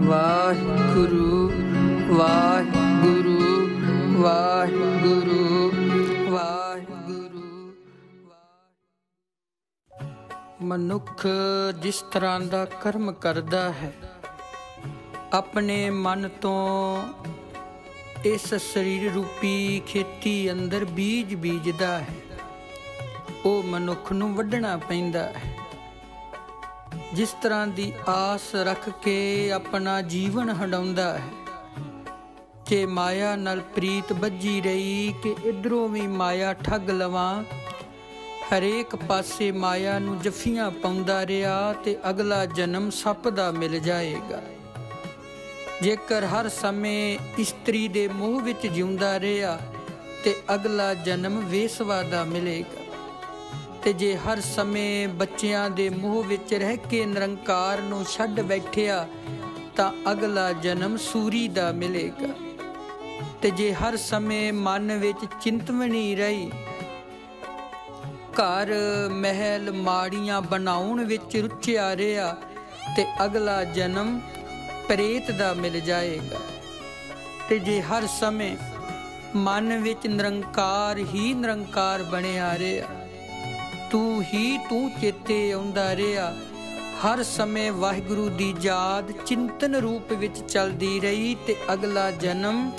ਵਾਹਿਗੁਰੂ ਵਾਹਿਗੁਰੂ ਵਾਹਿਗੁਰੂ ਵਾਹਿਗੁਰੂ। ਮਨੁੱਖ ਜਿਸ ਤਰ੍ਹਾਂ ਦਾ ਕਰਮ ਕਰਦਾ ਹੈ, ਆਪਣੇ ਮਨ ਤੋਂ ਇਸ ਸਰੀਰ ਰੂਪੀ ਖੇਤੀ ਅੰਦਰ ਬੀਜ ਬੀਜਦਾ ਹੈ, ਉਹ ਮਨੁੱਖ ਨੂੰ ਵੱਢਣਾ ਪੈਂਦਾ ਹੈ। ਜਿਸ ਤਰ੍ਹਾਂ ਦੀ ਆਸ ਰੱਖ ਕੇ ਆਪਣਾ ਜੀਵਨ ਹੰਡਾਉਂਦਾ ਹੈ ਕਿ ਮਾਇਆ ਨਾਲ ਪ੍ਰੀਤ ਬੱਝੀ ਰਹੀ ਕਿ ਇੱਧਰੋਂ ਵੀ ਮਾਇਆ ਠੱਗ ਲਵਾਂ, ਹਰੇਕ ਪਾਸੇ ਮਾਇਆ ਨੂੰ ਜੱਫੀਆਂ ਪਾਉਂਦਾ ਰਿਹਾ ਤੇ ਅਗਲਾ ਜਨਮ ਸੱਪ ਦਾ ਮਿਲ ਜਾਏਗਾ। ਜੇਕਰ ਹਰ ਸਮੇਂ ਇਸਤਰੀ ਦੇ ਮੋਹ ਵਿੱਚ ਜਿਉਂਦਾ ਰਿਹਾ ਤੇ ਅਗਲਾ ਜਨਮ ਵੇਸਵਾ ਦਾ ਮਿਲੇਗਾ, ਤੇ ਜੇ ਹਰ ਸਮੇਂ ਬੱਚਿਆਂ ਦੇ ਮੋਹ ਵਿੱਚ ਰਹਿ ਕੇ ਨਿਰੰਕਾਰ ਨੂੰ ਛੱਡ ਬੈਠਿਆ ਤਾਂ ਅਗਲਾ ਜਨਮ ਸੂਰੀ ਦਾ ਮਿਲੇਗਾ। ਤੇ ਜੇ ਹਰ ਸਮੇਂ ਮਨ ਵਿੱਚ ਚਿੰਤਵਣੀ ਰਹੀ, ਘਰ ਮਹਿਲ ਮਾੜੀਆਂ ਬਣਾਉਣ ਵਿੱਚ ਰੁੱਝਿਆ ਰਿਹਾ ਤੇ ਅਗਲਾ ਜਨਮ ਪ੍ਰੇਤ ਦਾ ਮਿਲ ਜਾਏਗਾ। ਤੇ ਜੇ ਹਰ ਸਮੇਂ ਮਨ ਵਿੱਚ ਨਿਰੰਕਾਰ ਹੀ ਨਿਰੰਕਾਰ ਬਣਿਆ ਰਿਹਾ, ਤੂੰ ਹੀ ਤੂੰ ਚੇਤੇ ਆਉਂਦਾ ਰਿਹਾ, ਹਰ ਸਮੇਂ ਵਾਹਿਗੁਰੂ ਦੀ ਯਾਦ ਚਿੰਤਨ ਰੂਪ ਵਿੱਚ ਚੱਲਦੀ ਰਹੀ ਤੇ ਅਗਲਾ ਜਨਮ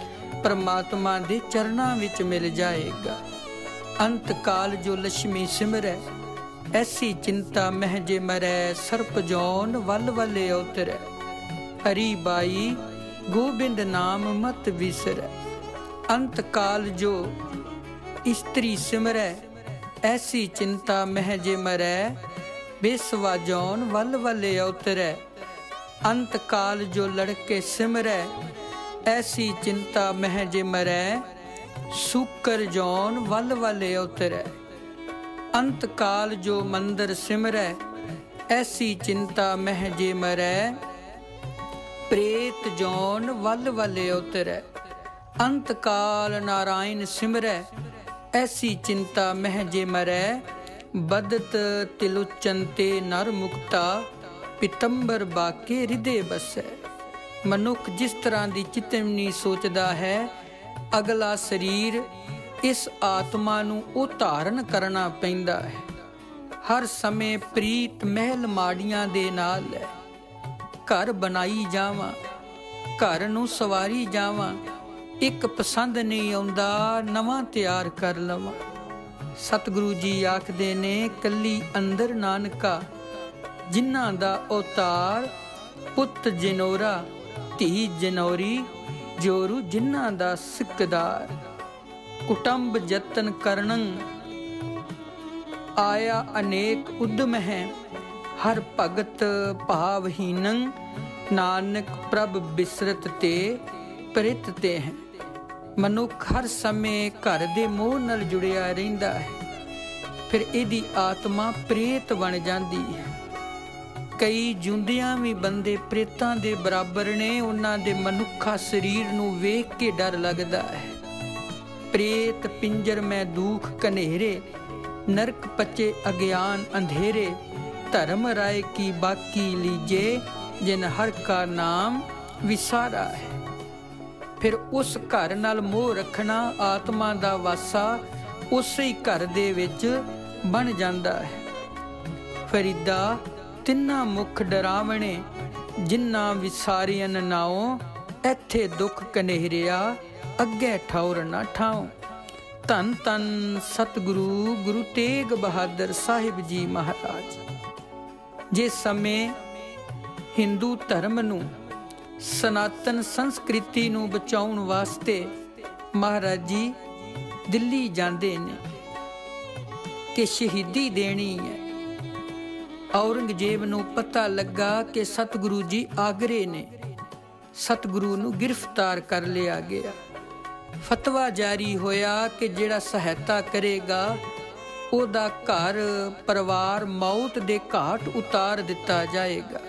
ਪਰਮਾਤਮਾ ਦੇ ਚਰਨਾਂ ਵਿੱਚ ਮਿਲ ਜਾਏਗਾ। ਅੰਤ ਕਾਲ ਜੋ ਲక్ష్ਮੀ ਸਿਮਰੈ, ਐਸੀ ਚਿੰਤਾ ਮਹਿ ਜੇ ਮਰੈ, ਸਰਪ ਜੌਨ ਵੱਲ ਵੱਲੇ ਉਤਰੈ, ਹਰੀ ਬਾਈ ਗੋਬਿੰਦ ਨਾਮ ਮਤ ਵਿਸਰੈ। ਅੰਤ ਕਾਲ ਜੋ ਇਸਤਰੀ ਸਿਮਰੈ, ਐਸੀ ਚਿੰਤਾ ਮਹਿ ਜੇ ਮਰੈ, ਬੇਸਵਾ ਜੌਨ ਵੱਲ ਵੱਲੇ ਉਤਰੈ। ਅੰਤ ਕਾਲ ਜੋ ਲੜਕੇ ਸਿਮਰੈ, ਐਸੀ ਚਿੰਤਾ ਮਹਿ ਜੇ ਮਰੈ, ਸੂਕਰ ਜੌਨ ਵੱਲ ਵੱਲੇ ਉਤਰੈ। ਅੰਤ ਕਾਲ ਜੋ ਮੰਦਰ ਸਿਮਰੈ, ਐਸੀ ਚਿੰਤਾ ਮਹਿ ਜੇ ਮਰੈ, ਪ੍ਰੇਤ ਜੌਨ ਵੱਲ ਵੱਲੇ ਉਤਰੈ। ਅੰਤ ਕਾਲ ਨਾਰਾਇਣ ਸਿਮਰੈ, ਐਸੀ ਚਿੰਤਾ ਮਹਿ ਜੇ ਮਰੈ, ਬਦਤ ਤਿਲੋਚਨ ਤੇ ਨਰ ਮੁਕਤਾ, ਪਿਤੰਬਰ ਬਾਕੇ ਹਿਰਦੇ ਬਸੈ। ਮਨੁੱਖ ਜਿਸ ਤਰ੍ਹਾਂ ਦੀ ਚਿਤਵਨੀ ਸੋਚਦਾ ਹੈ, ਅਗਲਾ ਸਰੀਰ ਇਸ ਆਤਮਾ ਨੂੰ ਉਹ ਧਾਰਨ ਕਰਨਾ ਪੈਂਦਾ ਹੈ। ਹਰ ਸਮੇਂ ਪ੍ਰੀਤ ਮਹਿਲ ਮਾੜੀਆਂ ਦੇ ਨਾਲ ਹੈ, ਘਰ ਬਣਾਈ ਜਾਵਾਂ, ਘਰ ਨੂੰ ਸਵਾਰੀ ਜਾਵਾਂ, ਇੱਕ ਪਸੰਦ ਨਹੀਂ ਆਉਂਦਾ ਨਵਾਂ ਤਿਆਰ ਕਰ ਲਵਾਂ। ਸਤਿਗੁਰੂ ਜੀ ਆਖਦੇ ਨੇ, ਕੱਲੀ ਅੰਦਰ ਨਾਨਕਾ, ਜਿਨ੍ਹਾਂ ਦਾ ਅਵਤਾਰ ਪੁੱਤ ਜਨੋਰਾ, ਧੀ ਜਨੌਰੀ, ਜੋਰੂ ਜਿਨ੍ਹਾਂ ਦਾ ਸਿੱਕਦਾਰ। ਕੁਟੰਬ ਜਤਨ ਕਰਨੰ, ਆਇਆ ਅਨੇਕ ਉਦਮ ਹੈ, ਹਰ ਭਗਤ ਭਾਵਹੀਨੰ, ਨਾਨਕ ਪ੍ਰਭ ਬਿਸਰਤ ਤੇ ਪ੍ਰਿਤ ਤੇ ਹੈ। ਮਨੁੱਖ ਹਰ ਸਮੇਂ ਘਰ ਦੇ ਮੋਹ ਨਾਲ ਜੁੜਿਆ ਰਹਿੰਦਾ ਹੈ, ਫਿਰ ਇਹਦੀ ਆਤਮਾ ਪ੍ਰੇਤ ਬਣ ਜਾਂਦੀ ਹੈ। ਕਈ ਜਿਉਂਦਿਆਂ ਵੀ ਬੰਦੇ ਪ੍ਰੇਤਾਂ ਦੇ ਬਰਾਬਰ ਨੇ, ਉਹਨਾਂ ਦੇ ਮਨੁੱਖਾ ਸਰੀਰ ਨੂੰ ਵੇਖ ਕੇ ਡਰ ਲੱਗਦਾ ਹੈ। ਪ੍ਰੇਤ ਪਿੰਜਰ ਮੈਂ ਦੁਖ ਕਨੇਰੇ, ਨਰਕ ਪਚੇ ਅਗਿਆਨ ਅੰਧੇਰੇ, ਧਰਮ ਰਾਏ ਕੀ ਬਾਕੀ ਲੀਜੇ, ਜਿਨ ਹਰ ਕਾ ਨਾਮ ਵਿਸਾਰਾ ਹੈ। ਫਿਰ ਉਸ ਘਰ ਨਾਲ ਮੋਹ ਰੱਖਣਾ, ਆਤਮਾ ਦਾ ਵਾਸਾ ਉਸੇ ਹੀ ਘਰ ਦੇ ਵਿੱਚ ਬਣ ਜਾਂਦਾ ਹੈ। ਫਰੀਦਾ ਤਿੰਨਾ ਮੁਖ ਡਰਾਵਣੇ, ਜਿਨ੍ਹਾਂ ਵਿਸਾਰੀਅਨ ਨਾਉ, ਇੱਥੇ ਦੁੱਖ ਕਨੇਰਿਆ, ਅੱਗੇ ਠੌਰ ਨਾ ਠਾਉ। ਧੰਨ ਧੰਨ ਸਤਿਗੁਰੂ ਗੁਰੂ ਤੇਗ ਬਹਾਦਰ ਸਾਹਿਬ ਜੀ ਮਹਾਰਾਜ। ਜਿਸ ਸਮੇਂ ਹਿੰਦੂ ਧਰਮ ਨੂੰ, ਸਨਾਤਨ ਸੰਸਕ੍ਰਿਤੀ ਨੂੰ ਬਚਾਉਣ ਵਾਸਤੇ ਮਹਾਰਾਜ ਜੀ ਦਿੱਲੀ ਜਾਂਦੇ ਨੇ ਕਿ ਸ਼ਹੀਦੀ ਦੇਣੀ ਹੈ, ਔਰੰਗਜ਼ੇਬ ਨੂੰ ਪਤਾ ਲੱਗਾ ਕਿ ਸਤਿਗੁਰੂ ਜੀ ਆਗਰੇ ਨੇ, ਸਤਿਗੁਰੂ ਨੂੰ ਗ੍ਰਿਫਤਾਰ ਕਰ ਲਿਆ ਗਿਆ। ਫਤਵਾ ਜਾਰੀ ਹੋਇਆ ਕਿ ਜਿਹੜਾ ਸਹਾਇਤਾ ਕਰੇਗਾ ਉਹਦਾ ਘਰ ਪਰਿਵਾਰ ਮੌਤ ਦੇ ਘਾਟ ਉਤਾਰ ਦਿੱਤਾ ਜਾਏਗਾ।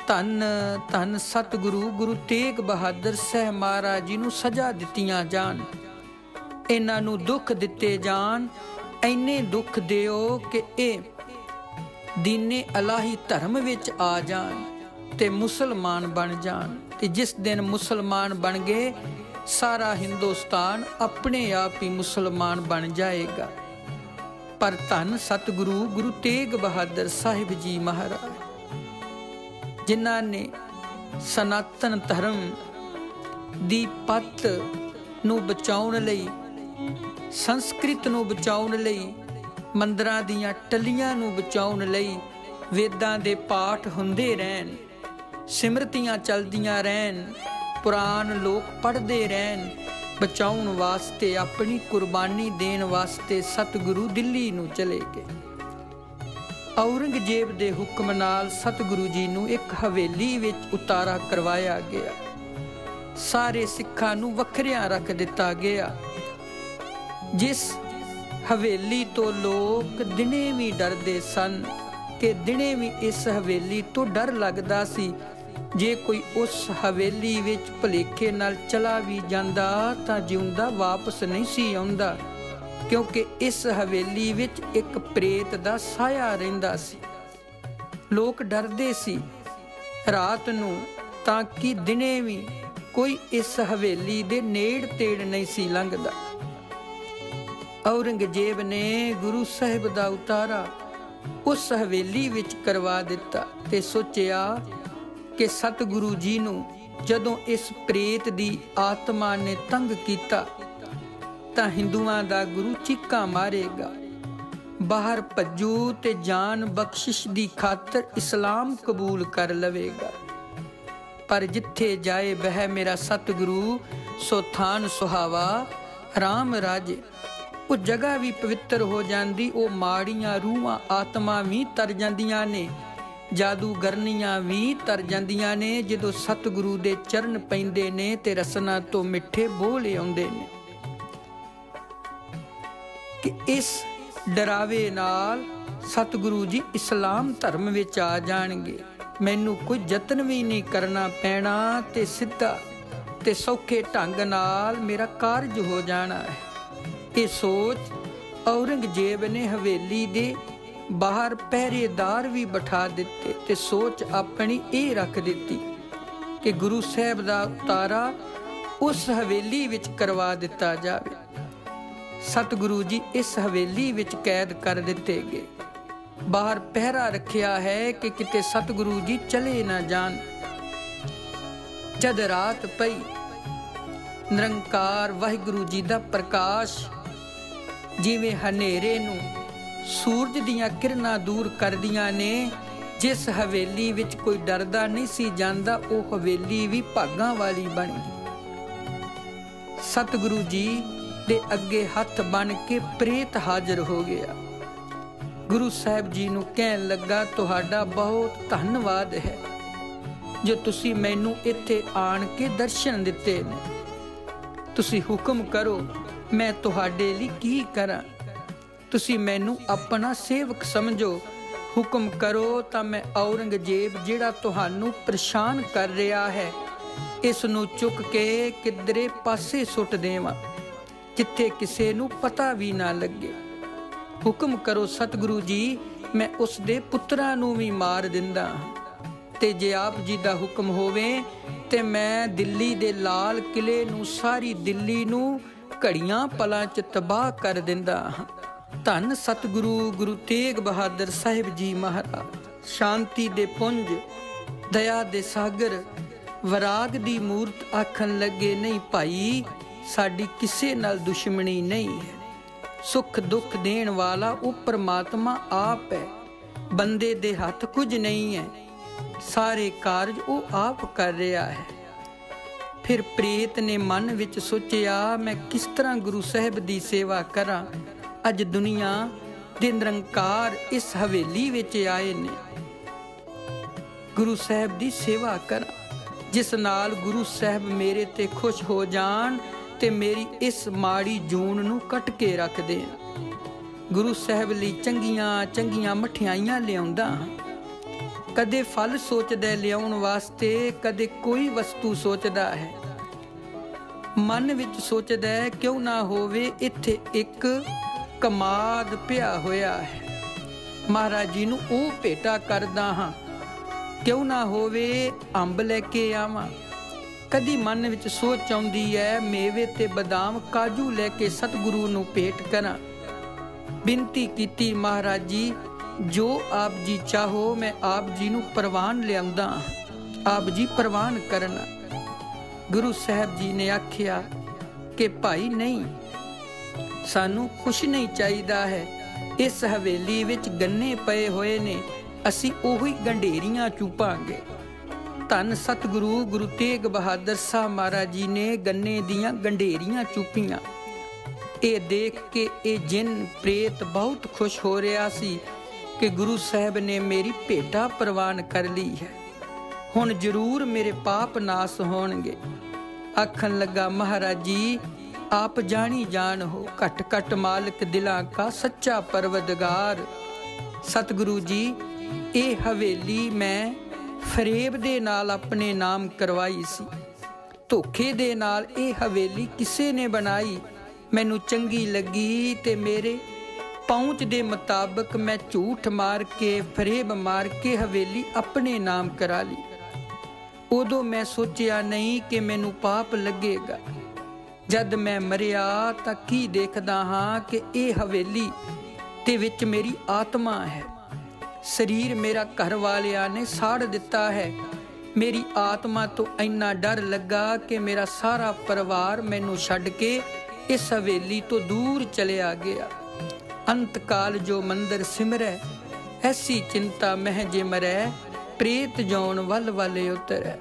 ਧੰਨ ਧੰਨ ਸਤਿਗੁਰੂ ਗੁਰੂ ਤੇਗ ਬਹਾਦਰ ਸਾਹਿਬ ਮਹਾਰਾਜ ਜੀ ਨੂੰ ਸਜ਼ਾ ਦਿੱਤੀਆਂ ਜਾਣ, ਇਹਨਾਂ ਨੂੰ ਦੁੱਖ ਦਿੱਤੇ ਜਾਣ, ਇੰਨੇ ਦੁੱਖ ਦਿਓ ਕਿ ਇਹ ਦੀਨੇ ਅਲਾਹੀ ਧਰਮ ਵਿੱਚ ਆ ਜਾਣ ਤੇ ਮੁਸਲਮਾਨ ਬਣ ਜਾਣ। ਤੇ ਜਿਸ ਦਿਨ ਮੁਸਲਮਾਨ ਬਣ ਗਏ, ਸਾਰਾ ਹਿੰਦੁਸਤਾਨ ਆਪਣੇ ਆਪ ਹੀ ਮੁਸਲਮਾਨ ਬਣ ਜਾਏਗਾ। ਪਰ ਧੰਨ ਸਤਿਗੁਰੂ ਗੁਰੂ ਤੇਗ ਬਹਾਦਰ ਸਾਹਿਬ ਜੀ ਮਹਾਰਾਜ, ਜਿਨ੍ਹਾਂ ਨੇ ਸਨਾਤਨ ਧਰਮ ਦੀ ਪੱਤ ਨੂੰ ਬਚਾਉਣ ਲਈ, ਸੰਸਕ੍ਰਿਤ ਨੂੰ ਬਚਾਉਣ ਲਈ, ਮੰਦਰਾਂ ਦੀਆਂ ਟੱਲੀਆਂ ਨੂੰ ਬਚਾਉਣ ਲਈ ਵੇਦਾਂ ਦੇ ਪਾਠ ਹੁੰਦੇ ਰਹਿਣ, ਸਿਮਰਤੀਆਂ ਚੱਲਦੀਆਂ ਰਹਿਣ, ਪੁਰਾਣ ਲੋਕ ਪੜ੍ਹਦੇ ਰਹਿਣ, ਬਚਾਉਣ ਵਾਸਤੇ, ਆਪਣੀ ਕੁਰਬਾਨੀ ਦੇਣ ਵਾਸਤੇ ਸਤਿਗੁਰੂ ਦਿੱਲੀ ਨੂੰ ਚਲੇ ਗਏ। ਔਰੰਗਜ਼ੇਬ ਦੇ ਹੁਕਮ ਨਾਲ ਸਤਿਗੁਰੂ ਜੀ ਨੂੰ ਇੱਕ ਹਵੇਲੀ ਵਿੱਚ ਉਤਾਰਾ ਕਰਵਾਇਆ ਗਿਆ। ਸਾਰੇ ਸਿੱਖਾਂ ਨੂੰ ਵੱਖਰਿਆਂ ਰੱਖ ਦਿੱਤਾ ਗਿਆ। ਜਿਸ ਹਵੇਲੀ ਤੋਂ ਲੋਕ ਦਿਨੇ ਵੀ ਡਰਦੇ ਸਨ, ਕਿ ਦਿਨੇ ਵੀ ਇਸ ਹਵੇਲੀ ਤੋਂ ਡਰ ਲੱਗਦਾ ਸੀ। ਜੇ ਕੋਈ ਉਸ ਹਵੇਲੀ ਵਿੱਚ ਭੁਲੇਖੇ ਨਾਲ ਚਲਾ ਵੀ ਜਾਂਦਾ ਤਾਂ ਜਿਉਂਦਾ ਵਾਪਸ ਨਹੀਂ ਸੀ ਆਉਂਦਾ, ਕਿਉਂਕਿ ਇਸ ਹਵੇਲੀ ਵਿੱਚ ਇੱਕ ਪ੍ਰੇਤ ਦਾ ਸਾਇਆ ਰਹਿੰਦਾ ਸੀ। ਲੋਕ ਡਰਦੇ ਸੀ ਰਾਤ ਨੂੰ, ਤਾਂ ਕਿ ਦਿਨੇ ਵੀ ਕੋਈ ਇਸ ਹਵੇਲੀ ਦੇ ਨੇੜ ਤੇੜ ਨਹੀਂ ਸੀ ਲੰਘਦਾ। ਔਰੰਗਜ਼ੇਬ ਨੇ ਗੁਰੂ ਸਾਹਿਬ ਦਾ ਉਤਾਰਾ ਉਸ ਹਵੇਲੀ ਵਿੱਚ ਕਰਵਾ ਦਿੱਤਾ ਤੇ ਸੋਚਿਆ ਕਿ ਸਤਿਗੁਰੂ ਜੀ ਨੂੰ ਜਦੋਂ ਇਸ ਪ੍ਰੇਤ ਦੀ ਆਤਮਾ ਨੇ ਤੰਗ ਕੀਤਾ ਤਾਂ ਹਿੰਦੂਆਂ ਦਾ ਗੁਰੂ ਚੀਕਾਂ ਮਾਰੇਗਾ, ਬਾਹਰ ਭੱਜੂ ਤੇ ਜਾਨ ਬਖਸ਼ਿਸ਼ ਦੀ ਖਾਤਰ ਇਸਲਾਮ ਕਬੂਲ ਕਰ ਲਵੇਗਾ। ਪਰ ਜਿੱਥੇ ਜਾਏ ਬਹਿ ਮੇਰਾ ਸਤਿਗੁਰੂ, ਸੋ ਥਾਨ ਸੁਹਾਵਾ ਰਾਮ ਰਾਜੇ। ਉਹ ਜਗ੍ਹਾ ਵੀ ਪਵਿੱਤਰ ਹੋ ਜਾਂਦੀ, ਉਹ ਮਾੜੀਆਂ ਰੂਹਾਂ ਆਤਮਾ ਵੀ ਤਰ ਜਾਂਦੀਆਂ ਨੇ, ਜਾਦੂਗਰਨੀਆਂ ਵੀ ਤਰ ਜਾਂਦੀਆਂ ਨੇ ਜਦੋਂ ਸਤਿਗੁਰੂ ਦੇ ਚਰਨ ਪੈਂਦੇ ਨੇ ਤੇ ਰਸਨਾ ਤੋਂ ਮਿੱਠੇ ਬੋਲ ਆਉਂਦੇ ਨੇ। ਕਿ ਇਸ ਡਰਾਵੇ ਨਾਲ ਸਤਿਗੁਰੂ ਜੀ ਇਸਲਾਮ ਧਰਮ ਵਿੱਚ ਆ ਜਾਣਗੇ, ਮੈਨੂੰ ਕੋਈ ਯਤਨ ਵੀ ਨਹੀਂ ਕਰਨਾ ਪੈਣਾ ਤੇ ਸਿੱਧਾ ਤੇ ਸੌਖੇ ਢੰਗ ਨਾਲ ਮੇਰਾ ਕਾਰਜ ਹੋ ਜਾਣਾ ਹੈ। ਇਹ ਸੋਚ ਔਰੰਗਜ਼ੇਬ ਨੇ ਹਵੇਲੀ ਦੇ ਬਾਹਰ ਪਹਿਰੇਦਾਰ ਵੀ ਬਿਠਾ ਦਿੱਤੇ ਤੇ ਸੋਚ ਆਪਣੀ ਇਹ ਰੱਖ ਦਿੱਤੀ ਕਿ ਗੁਰੂ ਸਾਹਿਬ ਦਾ ਉਤਾਰਾ ਉਸ ਹਵੇਲੀ ਵਿੱਚ ਕਰਵਾ ਦਿੱਤਾ ਜਾਵੇ। ਸਤਿਗੁਰੂ ਜੀ ਇਸ ਹਵੇਲੀ ਵਿੱਚ ਕੈਦ ਕਰ ਦਿੱਤੇ ਗਏ। ਬਾਹਰ ਪਹਿਰਾ ਰੱਖਿਆ ਹੈ ਕਿ ਕਿਤੇ ਸਤਿਗੁਰੂ ਜੀ ਚਲੇ ਨਾ ਜਾਣ। ਜਦ ਰਾਤ ਪਈ, ਨਿਰੰਕਾਰ ਵਾਹਿਗੁਰੂ ਜੀ ਦਾ ਪ੍ਰਕਾਸ਼ ਜਿਵੇਂ ਹਨੇਰੇ ਨੂੰ ਸੂਰਜ ਦੀਆਂ ਕਿਰਨਾਂ ਦੂਰ ਕਰਦੀਆਂ ਨੇ, ਜਿਸ ਹਵੇਲੀ ਵਿੱਚ ਕੋਈ ਡਰਦਾ ਨਹੀਂ ਸੀ ਜਾਂਦਾ, ਉਹ ਹਵੇਲੀ ਵੀ ਭਾਗਾਂ ਵਾਲੀ ਬਣ ਗਈ। ਸਤਿਗੁਰੂ ਜੀ ਦੇ ਅੱਗੇ ਹੱਥ ਬਣ ਕੇ ਪ੍ਰੇਤ ਹਾਜ਼ਰ ਹੋ ਗਿਆ। ਗੁਰੂ ਸਾਹਿਬ ਜੀ ਨੂੰ ਕਹਿਣ ਲੱਗਾ, ਤੁਹਾਡਾ ਬਹੁਤ ਧੰਨਵਾਦ ਹੈ ਜੋ ਤੁਸੀਂ ਮੈਨੂੰ ਇੱਥੇ ਆਣ ਕੇ ਦਰਸ਼ਨ ਦਿੱਤੇ ਨੇ। ਤੁਸੀਂ ਹੁਕਮ ਕਰੋ, ਮੈਂ ਤੁਹਾਡੇ ਲਈ ਕੀ ਕਰਾਂ? ਤੁਸੀਂ ਮੈਨੂੰ ਆਪਣਾ ਸੇਵਕ ਸਮਝੋ। ਹੁਕਮ ਕਰੋ ਤਾਂ ਮੈਂ ਔਰੰਗਜ਼ੇਬ ਜਿਹੜਾ ਤੁਹਾਨੂੰ ਪਰੇਸ਼ਾਨ ਕਰ ਰਿਹਾ ਹੈ, ਇਸ ਨੂੰ ਚੁੱਕ ਕੇ ਕਿਧਰੇ ਪਾਸੇ ਸੁੱਟ ਦੇਵਾਂ, ਜਿੱਥੇ ਕਿਸੇ ਨੂੰ ਪਤਾ ਵੀ ਨਾ ਲੱਗੇ। ਹੁਕਮ ਕਰੋ ਸਤਿਗੁਰੂ ਜੀ, ਮੈਂ ਉਸ ਦੇ ਪੁੱਤਰਾਂ ਨੂੰ ਵੀ ਮਾਰ ਦਿੰਦਾ ਹਾਂ। ਤੇ ਜੇ ਆਪ ਜੀ ਦਾ ਹੁਕਮ ਹੋਵੇ ਤੇ ਮੈਂ ਦਿੱਲੀ ਦੇ ਲਾਲ ਕਿਲੇ ਨੂੰ, ਸਾਰੀ ਦਿੱਲੀ ਨੂੰ ਘੜੀਆਂ ਪਲਾਂ 'ਚ ਤਬਾਹ ਕਰ ਦਿੰਦਾ ਹਾਂ। ਧੰਨ ਸਤਿਗੁਰੂ ਗੁਰੂ ਤੇਗ ਬਹਾਦਰ ਸਾਹਿਬ ਜੀ ਮਹਾਰਾਜ, ਸ਼ਾਂਤੀ ਦੇ ਪੁੰਜ, ਦਇਆ ਦੇ ਸਾਗਰ, ਵਰਾਗ ਦੀ ਮੂਰਤ ਆਖਣ ਲੱਗੇ, ਨਹੀਂ ਭਾਈ, ਸਾਡੀ ਕਿਸੇ ਨਾਲ ਦੁਸ਼ਮਣੀ ਨਹੀਂ ਹੈ। ਸੁੱਖ ਦੁੱਖ ਦੇਣ ਵਾਲਾ ਉਹ ਪਰਮਾਤਮਾ ਆਪ ਹੈ, ਬੰਦੇ ਦੇ ਹੱਥ ਕੁਝ ਨਹੀਂ ਹੈ, ਸਾਰੇ ਕਾਰਜ ਉਹ ਆਪ ਕਰ ਰਿਹਾ ਹੈ। ਫਿਰ ਪ੍ਰੇਤ ਨੇ ਮਨ ਵਿੱਚ ਸੋਚਿਆ, ਮੈਂ ਕਿਸ ਤਰ੍ਹਾਂ ਗੁਰੂ ਸਾਹਿਬ ਦੀ ਸੇਵਾ ਕਰਾਂ? ਅੱਜ ਦੁਨੀਆ ਦੇ ਨਿਰੰਕਾਰ ਇਸ ਹਵੇਲੀ ਵਿੱਚ ਆਏ ਨੇ, ਗੁਰੂ ਸਾਹਿਬ ਦੀ ਸੇਵਾ ਕਰਾਂ, ਜਿਸ ਨਾਲ ਗੁਰੂ ਸਾਹਿਬ ਮੇਰੇ ਤੇ ਖੁਸ਼ ਹੋ ਜਾਣ ਤੇ ਮੇਰੀ ਇਸ ਮਾੜੀ ਜੂਨ ਨੂੰ ਕੱਟ ਕੇ ਰੱਖ ਦੇਣ। ਗੁਰੂ ਸਾਹਿਬ ਲਈ ਚੰਗੀਆਂ ਚੰਗੀਆਂ ਮਠਿਆਈਆਂ ਲਿਆਉਂਦਾ ਹਾਂ। ਕਦੇ ਫਲ ਸੋਚਦਾ ਲਿਆਉਣ ਵਾਸਤੇ, ਕਦੇ ਕੋਈ ਵਸਤੂ ਸੋਚਦਾ ਹੈ। ਮਨ ਵਿੱਚ ਸੋਚਦਾ ਹੈ, ਕਿਉਂ ਨਾ ਹੋਵੇ ਇੱਥੇ ਇੱਕ ਕਮਾਦ ਪਿਆ ਹੋਇਆ ਹੈ, ਮਹਾਰਾਜ ਜੀ ਨੂੰ ਉਹ ਭੇਟਾ ਕਰਦਾ ਹਾਂ। क्यों ना होवे अंब लैके आवां। कदी मन विच सोच आउंदी है मेवे ते बदाम काजू लैके सतगुरु नूं भेंट करां। बिनती कीती महाराज जी जो आप जी चाहो मैं आप जी नूं परवान लिआउंदा, आप जी परवान करना। गुरु साहब जी ने आखिया कि भाई नहीं, सानू कुछ नहीं चाहिदा है। इस हवेली विच गन्ने पए होए ने, असी ओही गंढेरियां चूपांगे। धन सतगुरु गुरु तेग बहादुर साहब महाराज जी ने गन्ने दियां गंढेरियां चूपियां। ये देख के ये जिन प्रेत बहुत खुश हो रहा सी कि गुरु साहब ने मेरी भेटा प्रवान कर ली है, हुण जरूर मेरे पाप नाश होणगे। आखन लगा महाराज जी आप जानी जान हो, घट घट मालिक दिलां का सच्चा परवदगार। सतगुरु जी ये हवेली मैं फरेब दे नाल अपने नाम करवाई सी, धोखे दे नाल ये हवेली किसे ने बनाई। मैनू चंगी लगी ते मेरे पहुँच दे मुताबिक मैं झूठ मार के फरेब मार के हवेली अपने नाम करा ली। उदों मैं सोचिया नहीं कि मैनू पाप लगेगा। जद मैं मरिया तां की देखदा हाँ कि ये हवेली दे विच मेरी आत्मा है। शरीर मेरा घर वालियां ने साड़ दिता है। मेरी आत्मा तो इन्ना डर लगा कि मेरा सारा परिवार मैनू छड्ड के इस हवेली तो दूर चलिया गया। अंत काल जो मंदिर सिमरै, ऐसी चिंता मह जे मरै, प्रेत जौन वल वल उतरै।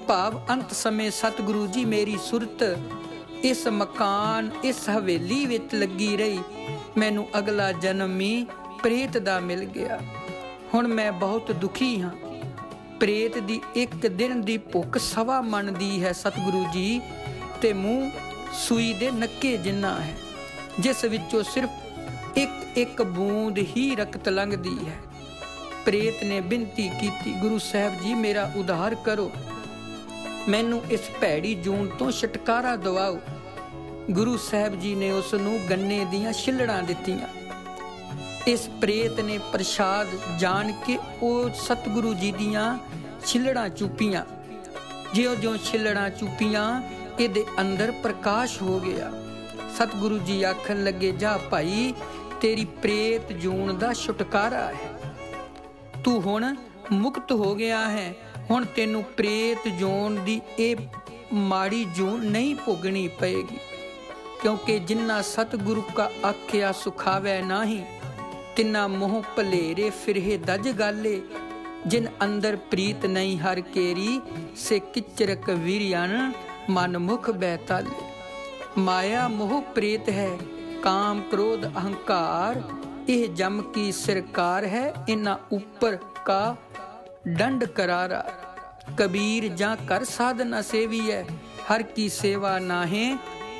भाव अंत समय सतगुरु जी मेरी सुरत इस मकान इस हवेली विच लगी रही। मैनू अगला जन्म ही प्रेत दा मिल गया। हुण मैं बहुत दुखी हाँ। प्रेत दी एक दिन दी भुख सवा मन दी है सतगुरु जी, ते मूँह सूई दे नक्के जिन्ना है, जिस विचों सिर्फ एक एक बूंद ही रक्त लंघदी है। प्रेत ने बिनती की गुरु साहब जी मेरा उद्धार करो, मैनू इस भैड़ी जून तो छुटकारा दवाओ। गुरु साहब जी ने उसनू गन्ने दियां छिलड़ां दित्तियां। इस प्रेत ने प्रसाद जान के वो सतगुरु जी दियां छिलड़ां चूपियां। ज्यों ज्यों छिलड़ां चूपियां इहदे अंदर प्रकाश हो गया। सतगुरु जी आखन लगे जा भाई तेरी प्रेत जून दा छुटकारा है, तू हुण मुक्त हो गया है। हुण तेनू प्रेत जून दी ए माड़ी जून नहीं भोगनी पएगी, क्योंकि जिन्ना सतगुरु का आख्या सुखावै नाही, तिन्ना मोह भलेरे फिरहे दज गाले। जिन अंदर प्रीत नहीं हर केरी, से किचरक वीरियन मन मुख बैताले। माया मोह प्रेत है, काम क्रोध अहंकार, यह जम की सरकार है। इना ऊपर का दंड करारा। कबीर जा कर साधना सेवी है, हर की सेवा नाहे,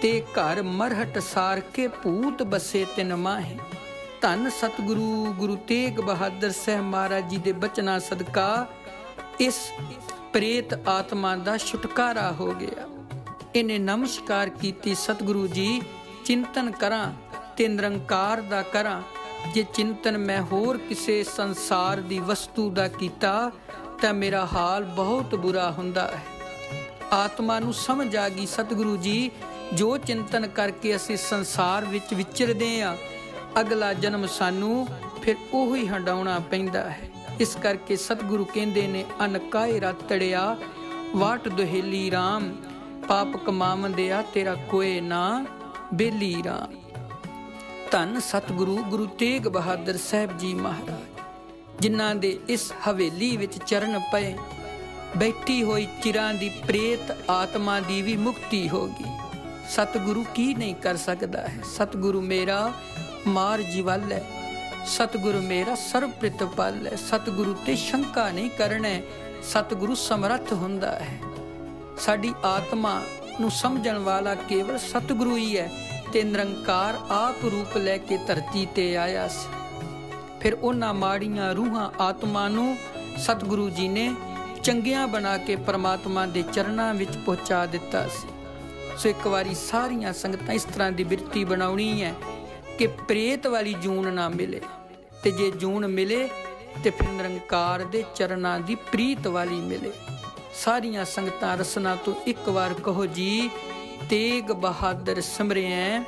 ते घर मरहट सार के भूत बसे तिन माहे। धन सतगुरु गुरु तेग बहादुर साहब महाराज जी दे बचना सदका इस प्रेत आत्मा दा छुटकारा हो गया। इन्हें नमस्कार कीती सतगुरु जी चिंतन करा ते निरंकार दा करा। जे चिंतन मैं होर किसे संसार दी वस्तु दा कीता तां मेरा हाल बहुत बुरा हुंदा है। आत्मा नूं समझ आ गई सतगुरु जी जो चिंतन करके असीं संसार विच विचरदे आ, अगला जन्म सानू फिर ओही हंडाउणा पैंदा है। इस करके सतगुरु कहंदे ने अनकाए रातड़िया वाट दुहेली राम, पाप कमावंदिया तेरा कोई ना बेली राम। धन सतगुरु गुरु तेग बहादुर साहब जी महाराज जिन्हां दे इस हवेली विच चरण पए, बैठी हुई चिरां दी प्रेत आत्मा दी भी मुक्ति होगी। सतगुरु की नहीं कर सकता है। सतगुरु मेरा मार जीवल है, सतगुरु मेरा सर्व प्रतिपल है। सतगुरु ते शंका नहीं करना, सतगुरु समर्थ हुंदा है। साडी आत्मा नूं समझण वाला केवल सतगुरु ही है। ते निरंकार आप रूप लैके धरती ते आया सी। फिर उन्हां माड़ियां रूहां आत्मा नूं सतगुरु जी ने चंगियां बना के परमात्मा दे चरनां विच पहुंचा दिता सी। सो एक वारी सारियां संगतां इस तरह दी बिरती बनाउणी है कि प्रेत वाली जून ना मिले, ते जे जून मिले ਤੇ ਫਿਰ ਨਿਰੰਕਾਰ ਦੇ ਚਰਨਾਂ ਦੀ ਪ੍ਰੀਤ ਵਾਲੀ ਮਿਲੇ। ਸਾਰੀਆਂ ਸੰਗਤਾਂ ਰਸਨਾ ਤੋਂ ਇੱਕ ਵਾਰ ਕਹੋ ਜੀ, ਤੇਗ ਬਹਾਦਰ ਸਿਮਰਿਐ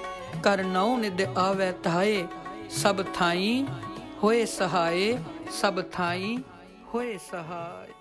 ਕਰ ਨਉ ਨਿਧ ਆਵੈ ਧਾਏ, ਸਭ ਥਾਈ ਹੋਏ ਸਹਾਏ, ਸਭ ਥਾਈ ਹੋਏ ਸਹਾਏ।